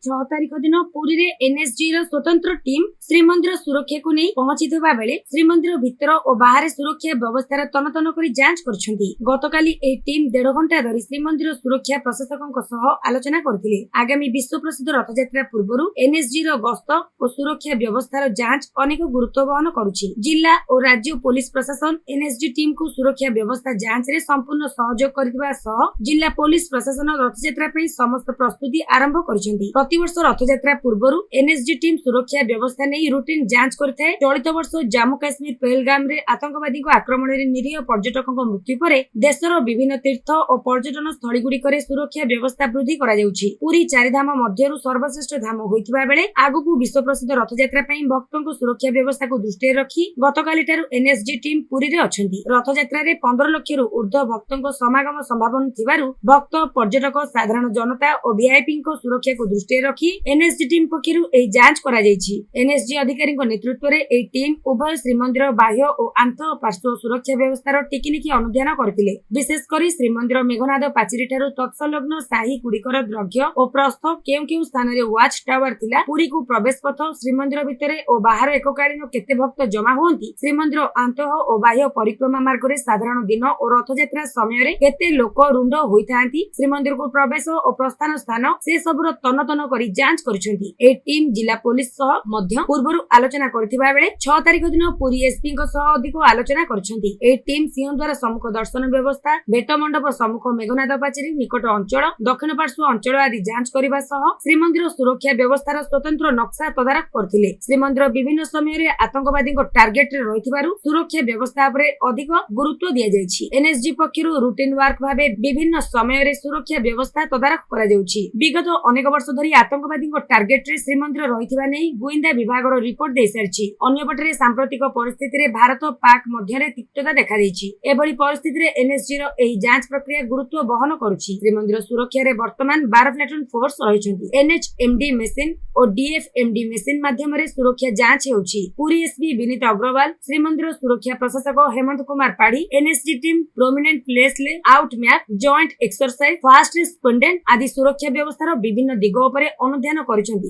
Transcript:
6 तारिख दिन पुरी रे एनएसजी रो स्वतंत्र टीम श्रीमंदिर सुरक्षा को नहीं पहुंचीथिबा बेले श्रीमंदिर भितर और बाहर सुरक्षा व्यवस्था तनतन करी जांच करछंती। गतकाली ए टीम 1.5 घंटा धरी श्रीमंदिर सुरक्षा प्रशासकों सह आलोचना करथिले। आगामी विश्व प्रसिद्ध रथयात्रा पूर्व एनएसजी रो गस्त और सुरक्षा व्यवस्था जांच अनेक गुरुत्व वहन करुछि। जिला और राज्य पुलिस प्रशासन एनएसजी टीम को सुरक्षा व्यवस्था जांच रे संपूर्ण सहयोग करथिबा सह जिला पुलिस प्रशासन रथयात्रा पे समस्त प्रस्तुति आरंभ करिसेंती। प्रतिवर्ष रथयात्रा पूर्व एनएसजी टीम सुरक्षा व्यवस्था नहीं रूटीन जांच करथाय। चलित वर्ष जम्मू काश्मीर पहलगाम रे आतंकवादी आक्रमण रे निरीह पर्यटकों मृत्यु पर देशर विभिन्न तीर्थ और पर्यटन स्थली गुड़िक सुरक्षा व्यवस्था वृद्धि करा जाउछि। पुरी चारि धाम मध्यरु सर्वश्रेष्ठ धाम होइतिबा बेले आगुकु विश्व प्रसिद्ध रथयात्रा पे भक्तों सुरक्षा व्यवस्था को दृष्टि रखी गतकाली ठारु एनएसजी टीम पुरी रे अछंती। रथयात्रा रे 15 लाख रु ऊर्ध्व भक्तों समागम संभावना थिबारु भक्त पर्यटक साधारण जनता और वीआईपी को सुरक्षा को दृष्टि रखी एनएसजी टीम पक्षरु ए जांच करा जायछि। एनएसजी अधिकारी नेतृत्व रे ए टीम उभय श्रीमंदिर बाह्य और आंत पार्श्व सुरक्षा व्यवस्था टिकिनिकी अनुध्यान करथिले। विशेष करी श्रीमंदिर मेघनाद पाचिरी ठारु तत्सलग्न साही गुड़िकर द्रव्य और प्रस्थ केउ स्थान रे वाच टावर थिला, पुरी को प्रवेश पथ, श्रीमंदिर भितरे और बाहर एककालीन केते भक्त जमा होंती, श्रीमंदिर आंत और बाह्य परिक्रमा मार्ग रे साधारण दिन और रथयात्रा समय रे केते लोक रुंड होइथांती, श्रीमंदिर को प्रवेश और प्रस्थान स्थान से सबुर तन करी जांच करिसेंती। ए टीम जिला पुलिस सह मध्य पूर्वरु आलोचना करथिबा बेले 6 तारिख दिन पुरी एसपी को सह अधिक आलोचना करिसेंती। ए टीम सिंहद्वार सम्मुख दर्शन व्यवस्था, भेट मंडप सम्मुख मेघनाद पाचेरी निकट अंचल, दक्षिण पार्श्व अंचल आदि जांच करबा सह श्रीमंदिर सुरक्षा व्यवस्थार स्वतंत्र नक्शा तदारख करथिले। श्रीमंदिर विभिन्न समय रे आतंकवादी टार्गेट रे रहिथिबारु सुरक्षा व्यवस्था पर अधिक गुरुत्व दिया जायछि। एनएसजी पक्षरु रूटीन वर्क भाबे विभिन्न समय रे सुरक्षा व्यवस्था तदारख करा जाउछि। विगत अनेक वर्ष धरी आतंकवादी टार्गेट रे श्रीमंदिर रहिथिबा नै गुइंदा विभागर रिपोर्ट दे सारिछि। अन्यपटे सांप्रतिक परिस्थिति रे भारत पाक मध्य रे तिक्तता देखा दैछि। एभली परिस्थिति रे एनएसजी रो एही जांच प्रक्रिया गुरुत्व वहन करुछि। श्रीमंदिर सुरक्षा रे वर्तमान 12 प्लाटून फोर्स रहिछन्ति। एनएचएमडी मेसिन और डीएफएमडी मेसिन माध्यम रे सुरक्षा जांच हेउछि। पुरी एसपी विनीत अग्रवाल, श्रीमंदिर सुरक्षा प्रशासक Hemant Kumar Padhi, NSG team prominent place layout map, joint exercise, fast respondent आदि सुरक्षा व्यवस्थार विभिन्न दिग उपरे अनुध्यान करिसेंति।